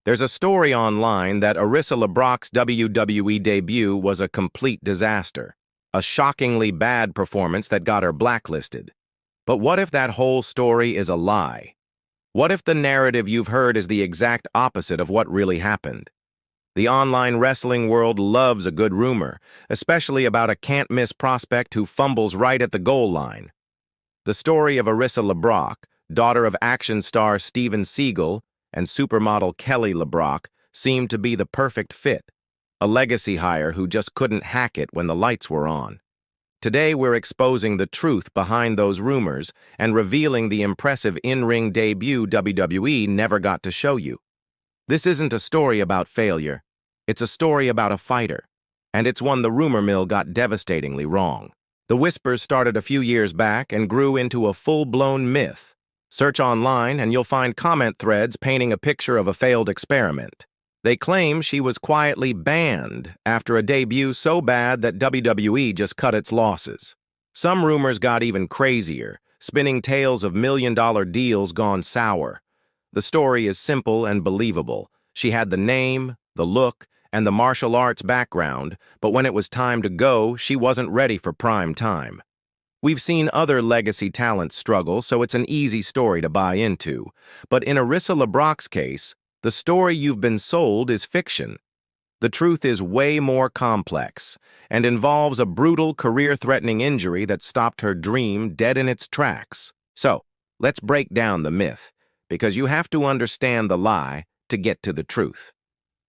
There's a story online that Arissa LeBrock's WWE debut was a complete disaster, a shockingly bad performance that got her blacklisted. But what if that whole story is a lie? What if the narrative you've heard is the exact opposite of what really happened? The online wrestling world loves a good rumor, especially about a can't-miss prospect who fumbles right at the goal line. The story of Arissa LeBrock, daughter of action star Steven Seagal and supermodel Kelly LeBrock, seemed to be the perfect fit, a legacy hire who just couldn't hack it when the lights were on. Today we're exposing the truth behind those rumors and revealing the impressive in-ring debut WWE never got to show you. This isn't a story about failure. It's a story about a fighter, and it's one the rumor mill got devastatingly wrong. The whispers started a few years back and grew into a full-blown myth. Search online and you'll find comment threads painting a picture of a failed experiment. They claim she was quietly banned after a debut so bad that WWE just cut its losses. Some rumors got even crazier, spinning tales of million-dollar deals gone sour. The story is simple and believable. She had the name, the look, and the martial arts background, but when it was time to go, she wasn't ready for prime time. We've seen other legacy talents struggle, so it's an easy story to buy into. But in Arissa LeBrock's case, the story you've been sold is fiction. The truth is way more complex and involves a brutal, career-threatening injury that stopped her dream dead in its tracks. So, let's break down the myth, because you have to understand the lie to get to the truth.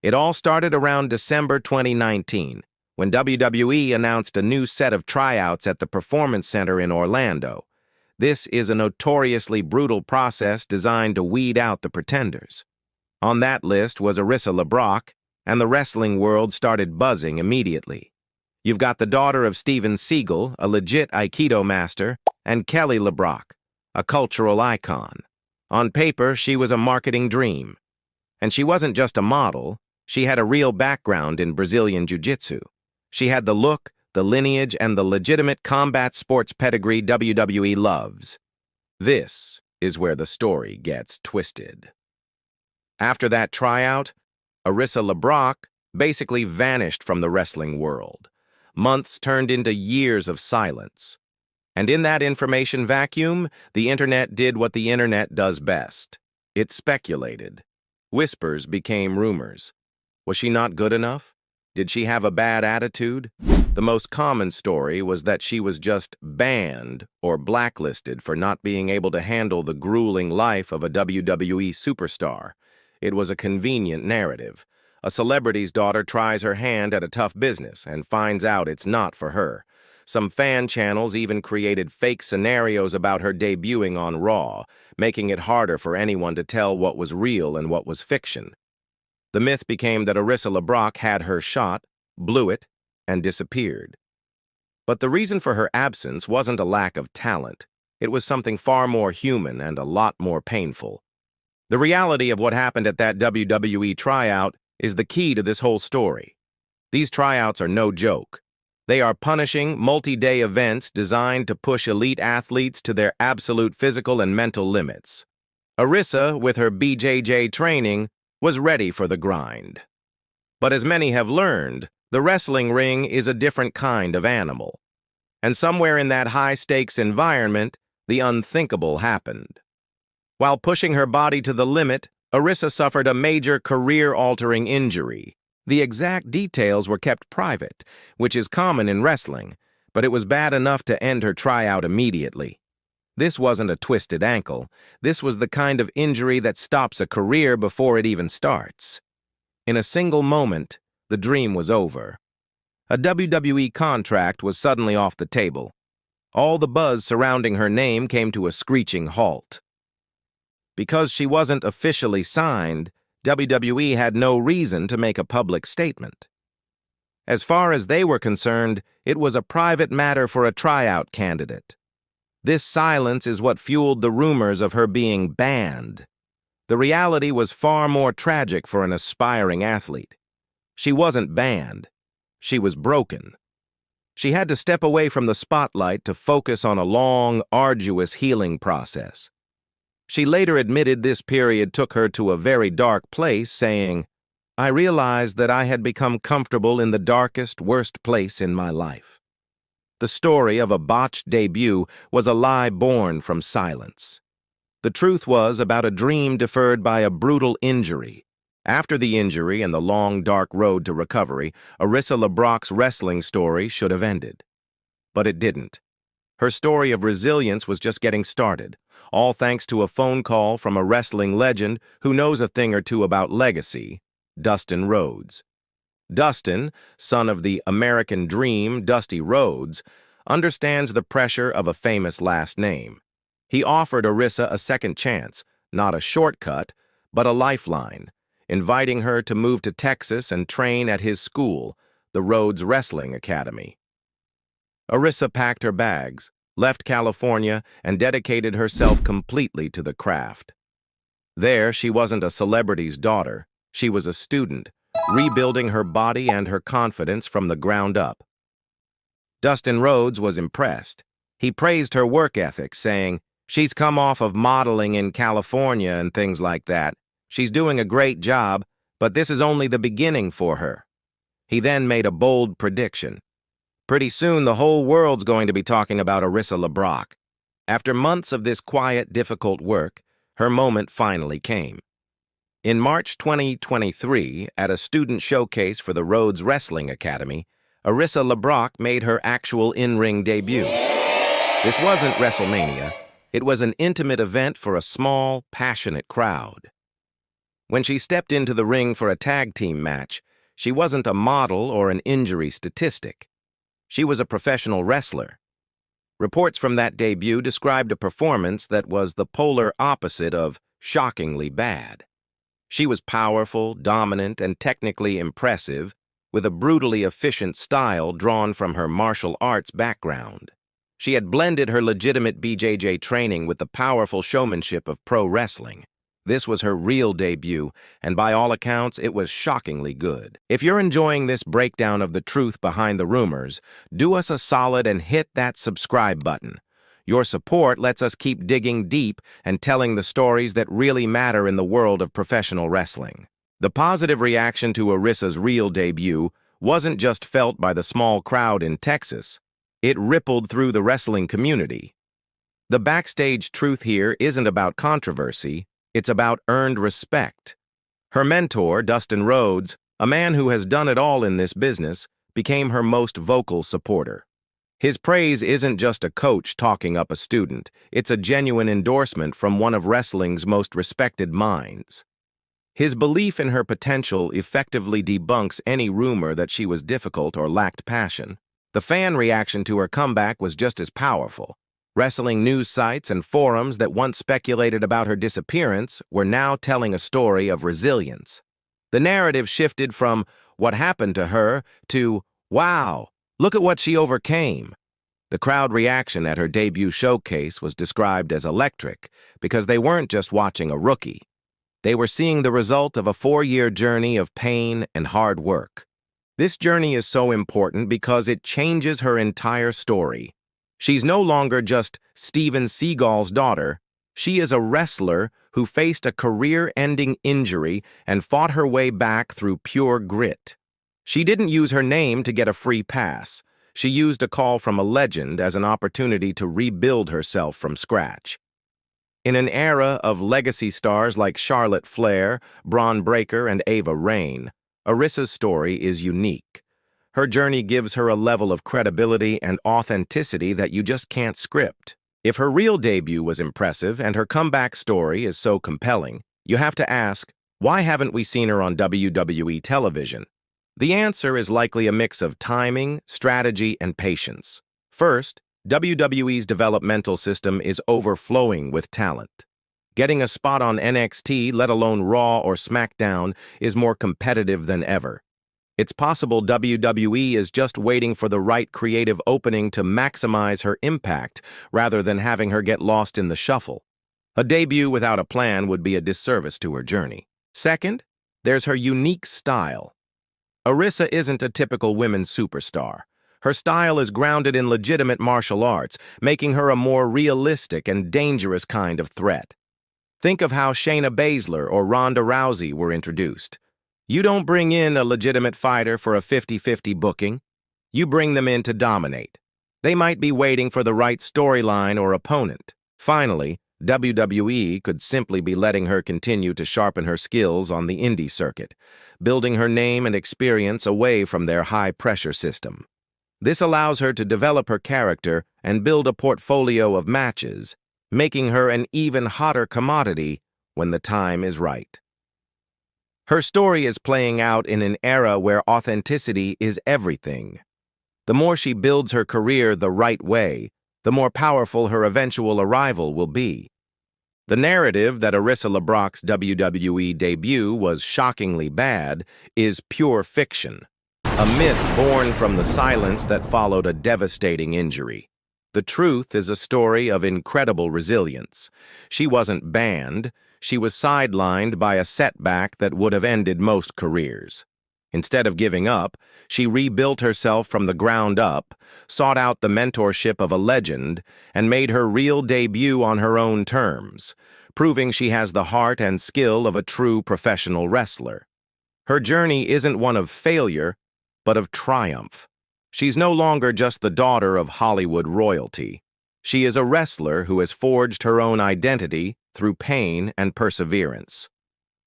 It all started around December 2019, when WWE announced a new set of tryouts at the Performance Center in Orlando. This is a notoriously brutal process designed to weed out the pretenders. On that list was Arissa LeBrock, and the wrestling world started buzzing immediately. You've got the daughter of Steven Seagal, a legit Aikido master, and Kelly LeBrock, a cultural icon. On paper, she was a marketing dream. And she wasn't just a model, she had a real background in Brazilian Jiu-Jitsu. She had the look, the lineage, and the legitimate combat sports pedigree WWE loves. This is where the story gets twisted. After that tryout, Arissa LeBrock basically vanished from the wrestling world. Months turned into years of silence. And in that information vacuum, the internet did what the internet does best. It speculated. Whispers became rumors. Was she not good enough? Did she have a bad attitude? The most common story was that she was just banned or blacklisted for not being able to handle the grueling life of a WWE superstar. It was a convenient narrative. A celebrity's daughter tries her hand at a tough business and finds out it's not for her. Some fan channels even created fake scenarios about her debuting on Raw, making it harder for anyone to tell what was real and what was fiction. The myth became that Arissa LeBrock had her shot, blew it, and disappeared. But the reason for her absence wasn't a lack of talent. It was something far more human and a lot more painful. The reality of what happened at that WWE tryout is the key to this whole story. These tryouts are no joke. They are punishing, multi-day events designed to push elite athletes to their absolute physical and mental limits. Arissa, with her BJJ training, was ready for the grind. But as many have learned, the wrestling ring is a different kind of animal. And somewhere in that high-stakes environment, the unthinkable happened. While pushing her body to the limit, Arissa suffered a major career-altering injury. The exact details were kept private, which is common in wrestling, but it was bad enough to end her tryout immediately. This wasn't a twisted ankle. This was the kind of injury that stops a career before it even starts. In a single moment, the dream was over. A WWE contract was suddenly off the table. All the buzz surrounding her name came to a screeching halt. Because she wasn't officially signed, WWE had no reason to make a public statement. As far as they were concerned, it was a private matter for a tryout candidate. This silence is what fueled the rumors of her being banned. The reality was far more tragic for an aspiring athlete. She wasn't banned. She was broken. She had to step away from the spotlight to focus on a long, arduous healing process. She later admitted this period took her to a very dark place, saying, "I realized that I had become comfortable in the darkest, worst place in my life." The story of a botched debut was a lie born from silence. The truth was about a dream deferred by a brutal injury. After the injury and the long, dark road to recovery, Arissa LeBrock's wrestling story should have ended. But it didn't. Her story of resilience was just getting started, all thanks to a phone call from a wrestling legend who knows a thing or two about legacy, Dustin Rhodes. Dustin, son of the American Dream, Dusty Rhodes, understands the pressure of a famous last name. He offered Arissa a second chance, not a shortcut, but a lifeline, inviting her to move to Texas and train at his school, the Rhodes Wrestling Academy. Arissa packed her bags, left California, and dedicated herself completely to the craft. There, she wasn't a celebrity's daughter. She was a student, rebuilding her body and her confidence from the ground up. Dustin Rhodes was impressed. He praised her work ethic, saying, "She's come off of modeling in California and things like that. She's doing a great job, but this is only the beginning for her." He then made a bold prediction. "Pretty soon, the whole world's going to be talking about Arissa LeBrock." After months of this quiet, difficult work, her moment finally came. In March 2023, at a student showcase for the Rhodes Wrestling Academy, Arissa LeBrock made her actual in-ring debut. This wasn't WrestleMania. It was an intimate event for a small, passionate crowd. When she stepped into the ring for a tag team match, she wasn't a model or an injury statistic. She was a professional wrestler. Reports from that debut described a performance that was the polar opposite of shockingly bad. She was powerful, dominant, and technically impressive, with a brutally efficient style drawn from her martial arts background. She had blended her legitimate BJJ training with the powerful showmanship of pro wrestling. This was her real debut, and by all accounts, it was shockingly good. If you're enjoying this breakdown of the truth behind the rumors, do us a solid and hit that subscribe button. Your support lets us keep digging deep and telling the stories that really matter in the world of professional wrestling. The positive reaction to Arissa's real debut wasn't just felt by the small crowd in Texas. It rippled through the wrestling community. The backstage truth here isn't about controversy. It's about earned respect. Her mentor, Dustin Rhodes, a man who has done it all in this business, became her most vocal supporter. His praise isn't just a coach talking up a student. It's a genuine endorsement from one of wrestling's most respected minds. His belief in her potential effectively debunks any rumor that she was difficult or lacked passion. The fan reaction to her comeback was just as powerful. Wrestling news sites and forums that once speculated about her disappearance were now telling a story of resilience. The narrative shifted from "what happened to her" to "wow, look at what she overcame." The crowd reaction at her debut showcase was described as electric because they weren't just watching a rookie. They were seeing the result of a 4-year journey of pain and hard work. This journey is so important because it changes her entire story. She's no longer just Steven Seagal's daughter. She is a wrestler who faced a career-ending injury and fought her way back through pure grit. She didn't use her name to get a free pass. She used a call from a legend as an opportunity to rebuild herself from scratch. In an era of legacy stars like Charlotte Flair, Braun Breaker, and Ava Raine, Arissa's story is unique. Her journey gives her a level of credibility and authenticity that you just can't script. If her real debut was impressive and her comeback story is so compelling, you have to ask, why haven't we seen her on WWE television? The answer is likely a mix of timing, strategy, and patience. First, WWE's developmental system is overflowing with talent. Getting a spot on NXT, let alone Raw or SmackDown, is more competitive than ever. It's possible WWE is just waiting for the right creative opening to maximize her impact rather than having her get lost in the shuffle. A debut without a plan would be a disservice to her journey. Second, there's her unique style. Arissa isn't a typical women's superstar. Her style is grounded in legitimate martial arts, making her a more realistic and dangerous kind of threat. Think of how Shayna Baszler or Ronda Rousey were introduced. You don't bring in a legitimate fighter for a 50-50 booking. You bring them in to dominate. They might be waiting for the right storyline or opponent. Finally, WWE could simply be letting her continue to sharpen her skills on the indie circuit, building her name and experience away from their high-pressure system. This allows her to develop her character and build a portfolio of matches, making her an even hotter commodity when the time is right. Her story is playing out in an era where authenticity is everything. The more she builds her career the right way, the more powerful her eventual arrival will be. The narrative that Arissa LeBrock's WWE debut was shockingly bad is pure fiction, a myth born from the silence that followed a devastating injury. The truth is a story of incredible resilience. She wasn't banned, she was sidelined by a setback that would have ended most careers. Instead of giving up, she rebuilt herself from the ground up, sought out the mentorship of a legend, and made her real debut on her own terms, proving she has the heart and skill of a true professional wrestler. Her journey isn't one of failure, but of triumph. She's no longer just the daughter of Hollywood royalty. She is a wrestler who has forged her own identity through pain and perseverance.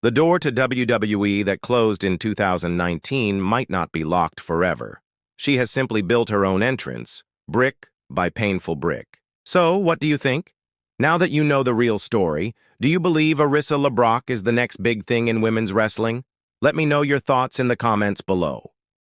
The door to WWE that closed in 2019 might not be locked forever. She has simply built her own entrance, brick by painful brick. So, what do you think? Now that you know the real story, do you believe Arissa LeBrock is the next big thing in women's wrestling? Let me know your thoughts in the comments below.